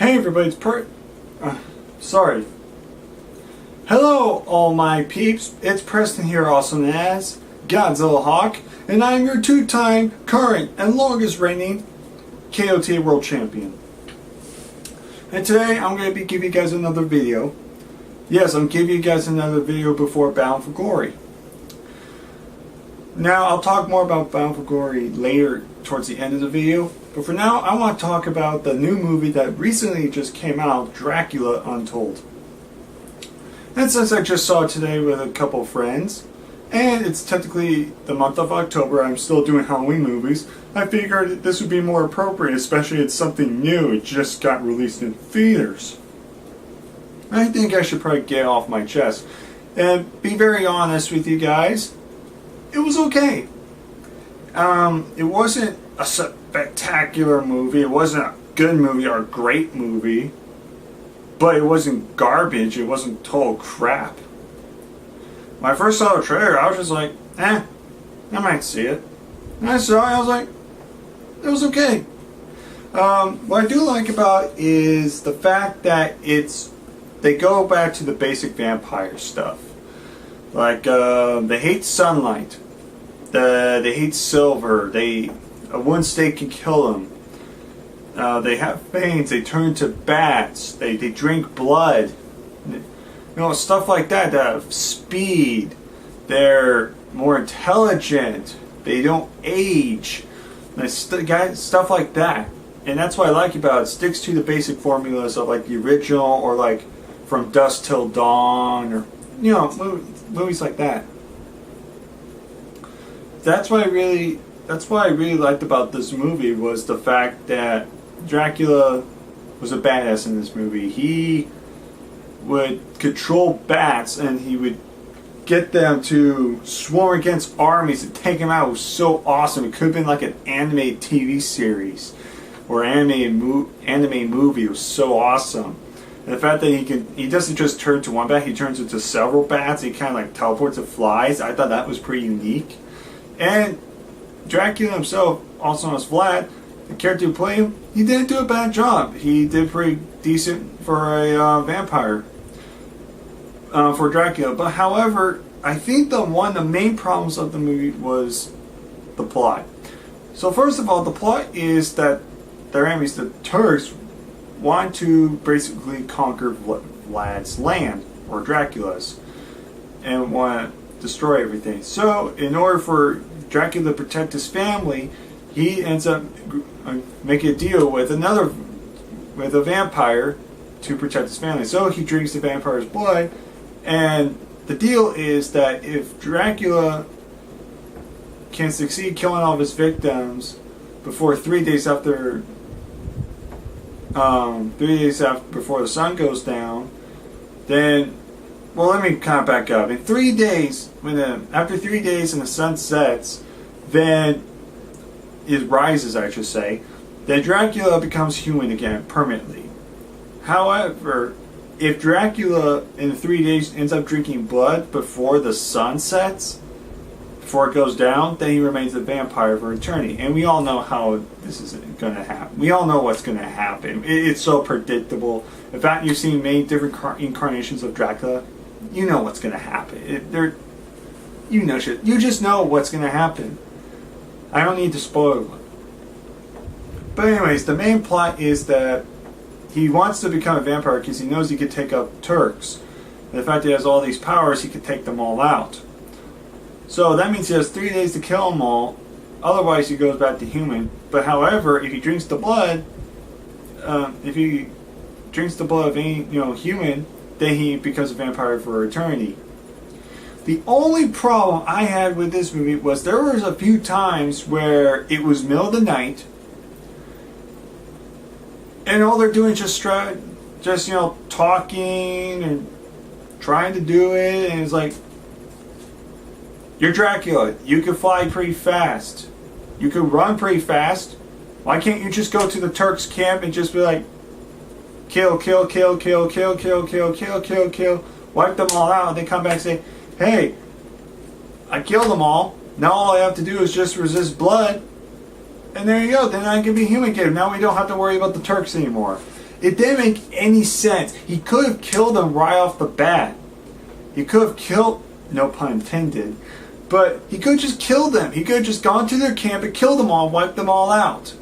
Hey everybody, sorry. Hello all my peeps, it's Preston here, also known as Godzilla Hawk, and I'm your two-time current and longest reigning KOTA World Champion. And today I'm going to be giving you guys another video. Yes, I'm giving you guys another video before Bound for Glory. Now, I'll talk more about Bound for Glory later towards the end of the video. But for now, I want to talk about the new movie that recently just came out, Dracula Untold. And since I just saw it today with a couple of friends, and it's technically the month of October, I'm still doing Halloween movies, I figured this would be more appropriate, especially it's something new. It just got released in theaters. I think I should probably get off my chest. And be very honest with you guys, it was okay. It wasn't a spectacular movie, it wasn't a good movie or a great movie, but it wasn't garbage, it wasn't total crap. When I first saw the trailer, I was just like, I might see it. And I saw it, I was like, it was okay. What I do like about it is the fact that they go back to the basic vampire stuff. Like, they hate sunlight. They hate silver. One steak can kill them. They have fangs. They turn into bats. They drink blood. You know, stuff like that. They have speed. They're more intelligent. They don't age. Stuff like that. And that's what I like about it. It sticks to the basic formulas of like the original, or like From Dusk Till Dawn, or movies like that. That's what I really liked about this movie, was the fact that Dracula was a badass in this movie. He would control bats, and he would get them to swarm against armies and take them out. It was so awesome. It could have been like an animated TV series or animated movie. It was so awesome. And the fact that he doesn't just turn to one bat, he turns into several bats. He kind of like teleports and flies. I thought that was pretty unique. And Dracula himself, also known as Vlad, the character who played him, he didn't do a bad job. He did pretty decent for a vampire, for Dracula. But however, I think the main problems of the movie was the plot. So first of all, the plot is that their enemies, the Turks, want to basically conquer Vlad's land, or Dracula's, and want to destroy everything. So in order for Dracula to protect his family, he ends up making a deal with a vampire to protect his family. So he drinks the vampire's blood, and the deal is that if Dracula can succeed killing all of his victims before 3 days after before the sun goes down, then, well, let me kind of back up. In 3 days, after 3 days and the sun sets, then it rises, I should say, then Dracula becomes human again permanently. However, if Dracula in 3 days ends up drinking blood before the sun sets, before it goes down, then he remains a vampire for eternity. And we all know how this is going to happen. We all know what's going to happen. It's so predictable. In fact, you've seen many different incarnations of Dracula. You know what's going to happen. You just know what's going to happen. I don't need to spoil it. But anyways, the main plot is that he wants to become a vampire because he knows he could take up Turks. And the fact that he has all these powers, he could take them all out. So that means he has 3 days to kill them all. Otherwise, he goes back to human. But however, if he drinks the blood, of any human, then he becomes a vampire for eternity. The only problem I had with this movie was there was a few times where it was middle of the night, and all they're doing is just talking and trying to do it, and it's like, you're Dracula. You can fly pretty fast. You can run pretty fast. Why can't you just go to the Turks' camp and just be like, kill, kill, kill, kill, kill, kill, kill, kill, kill, kill, wipe them all out, and then come back and say, hey, I killed them all. Now all I have to do is just resist blood, and there you go. Then I can be human again. Now we don't have to worry about the Turks anymore. It didn't make any sense. He could have killed them right off the bat. He could have killed, no pun intended, but he could have just killed them. He could have just gone to their camp and killed them all, wiped them all out.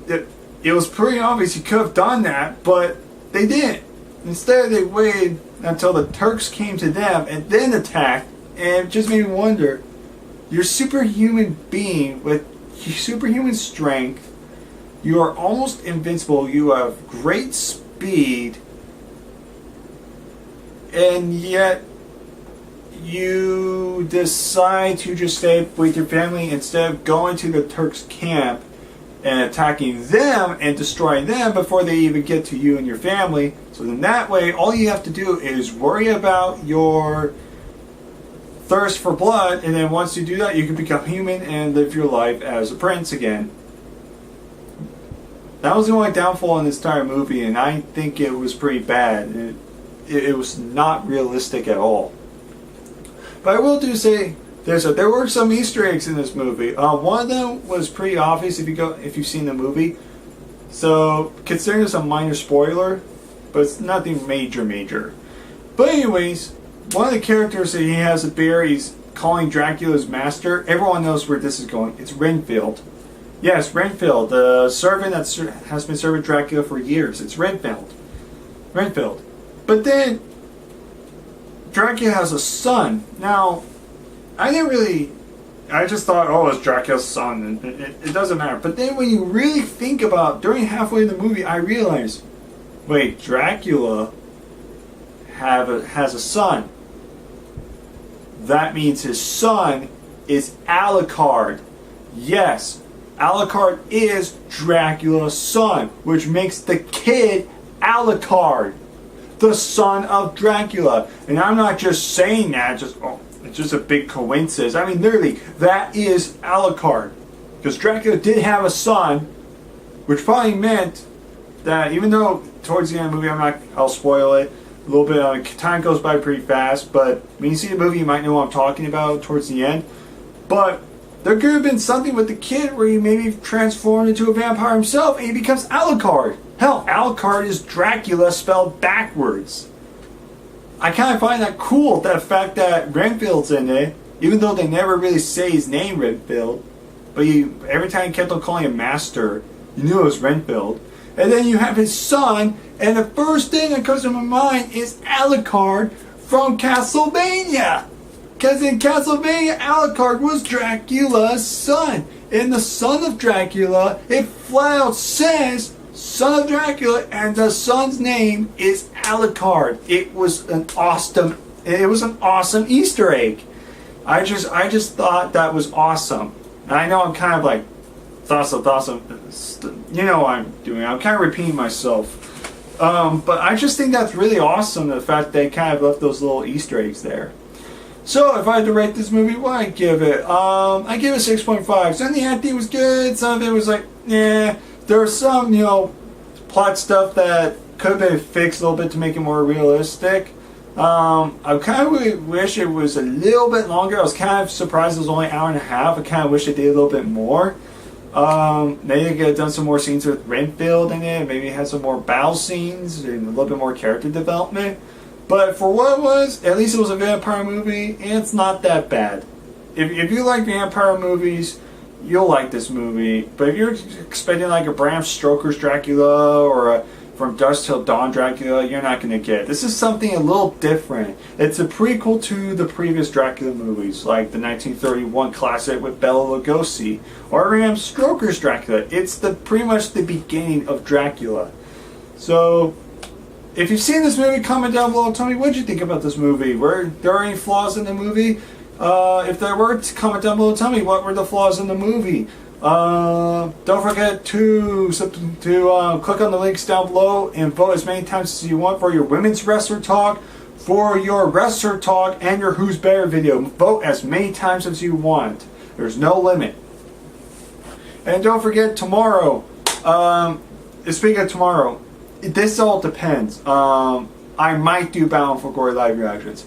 It was pretty obvious he could have done that, but they didn't. Instead, they waited until the Turks came to them and then attacked, and it just made me wonder, you're a superhuman being with superhuman strength, you are almost invincible, you have great speed, and yet you decide to just stay with your family instead of going to the Turks' camp and attacking them and destroying them before they even get to you and your family. So then that way, all you have to do is worry about your thirst for blood, and then once you do that, you can become human and live your life as a prince again. That was the only downfall in this entire movie, and I think it was pretty bad. It was not realistic at all. But I will do say there were some Easter eggs in this movie. One of them was pretty obvious if you've seen the movie. So consider this a minor spoiler, but it's nothing major. But anyways, one of the characters that he has a bear, he's calling Dracula's master. Everyone knows where this is going. It's Renfield. Yes, Renfield, the servant that has been serving Dracula for years. It's Renfield. But then Dracula has a son. Now, I just thought, oh, it's Dracula's son. It doesn't matter. But then when you really think about, during halfway in the movie, I realized, wait, Dracula has a son. That means his son is Alucard. Yes, Alucard is Dracula's son, which makes the kid Alucard, the son of Dracula. And I'm not just saying that, it's just a big coincidence. I mean, literally, that is Alucard. Because Dracula did have a son, which probably meant that even though towards the end of the movie, I'll spoil it a little bit, time goes by pretty fast, but when you see the movie, you might know what I'm talking about towards the end. But there could have been something with the kid where he maybe transformed into a vampire himself and he becomes Alucard. Hell, Alucard is Dracula spelled backwards. I kind of find that cool, that fact that Renfield's in it, even though they never really say his name, Renfield. But every time you kept on calling him Master, you knew it was Renfield. And then you have his son, and the first thing that comes to my mind is Alucard from Castlevania. Because in Castlevania, Alucard was Dracula's son. And the son of Dracula, it flat out says son of Dracula, and the son's name is Alucard. It was an awesome Easter egg. I just thought that was awesome. And I know I'm kind of like, awesome. You know what I'm doing. I'm kind of repeating myself. But I just think that's really awesome, the fact they kind of left those little Easter eggs there. So, if I had to rate this movie, what I give it? I give it 6.5. Some of the acting was good, some of it was like, yeah. There was some, plot stuff that could have been fixed a little bit to make it more realistic. I kind of wish it was a little bit longer. I was kind of surprised it was only an hour and a half. I kind of wish it did a little bit more. Maybe they could have done some more scenes with Renfield in it. Maybe it had some more battle scenes and a little bit more character development. But for what it was, at least it was a vampire movie, and it's not that bad. If you like vampire movies, you'll like this movie. But if you're expecting like a Bram Stoker's Dracula or a From Dusk Till Dawn Dracula, you're not going to get it. This is something a little different. It's a prequel to the previous Dracula movies, like the 1931 classic with Bela Lugosi, or Bram Stoker's Dracula. It's pretty much the beginning of Dracula. So, if you've seen this movie, comment down below and tell me what did you think about this movie. Were there any flaws in the movie? If there were, comment down below and tell me what were the flaws in the movie. Don't forget to click on the links down below and vote as many times as you want for your women's wrestler talk, for your wrestler talk, and your Who's Better video. Vote as many times as you want. There's no limit. And don't forget tomorrow. Speaking of tomorrow, this all depends. I might do Bound for Glory live reactions.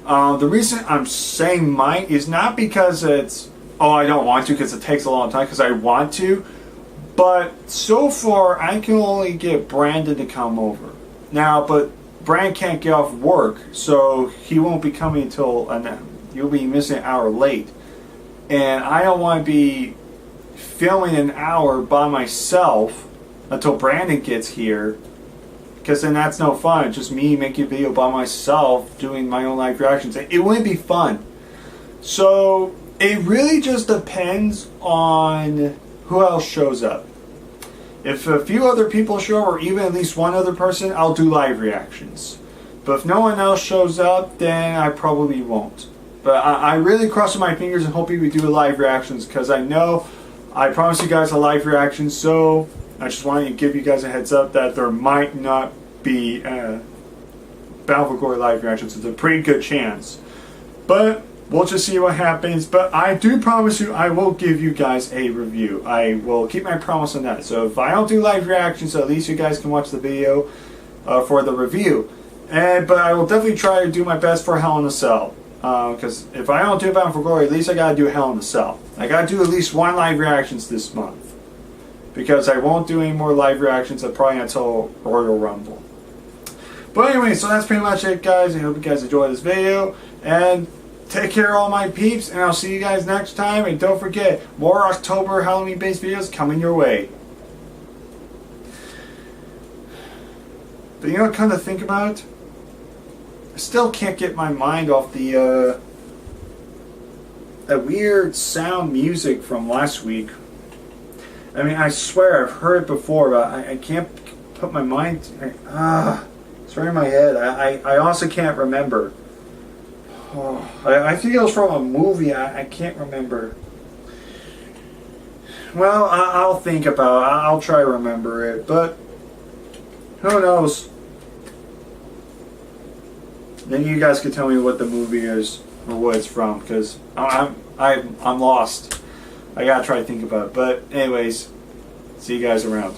The reason I'm saying might is not because it's I don't want to, because it takes a long time, because I want to, But so far, I can only get Brandon to come over. Now, but Brandon can't get off work, so he won't be coming until he'll be missing an hour late. And I don't want to be filming an hour by myself until Brandon gets here, because then that's no fun. It's just me making a video by myself doing my own live reactions. It wouldn't be fun. So it really just depends on who else shows up. If a few other people show up, or even at least one other person, I'll do live reactions. But if no one else shows up, then I probably won't. But I really cross my fingers and hoping we do live reactions, because I know I promised you guys a live reaction, so I just wanted to give you guys a heads up that there might not be Battlefield Glory live reactions. It's a pretty good chance. But we'll just see what happens. But I do promise you I will give you guys a review. I will keep my promise on that. So if I don't do live reactions, at least you guys can watch the video for the review. But I will definitely try to do my best for Hell in a Cell. Because if I don't do Battlefield Glory, at least I gotta do Hell in a Cell. I gotta do at least one live reactions this month. Because I won't do any more live reactions probably until Royal Rumble. But anyway, so that's pretty much it, guys. I hope you guys enjoyed this video. And take care, all my peeps. And I'll see you guys next time. And don't forget, more October Halloween-based videos coming your way. But you know, come to think about it, I still can't get my mind off the that weird sound music from last week. I mean, I swear I've heard it before, but I can't put my mind. It's right in my head. I also can't remember. Oh, I think it was from a movie. I can't remember. Well, I'll think about it. I'll try to remember it, but who knows? Then you guys can tell me what the movie is or what it's from, because I'm lost. I gotta try to think about it. But anyways, see you guys around.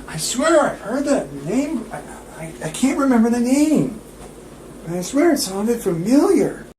I swear I've heard that name. I can't remember the name. I swear it sounded familiar.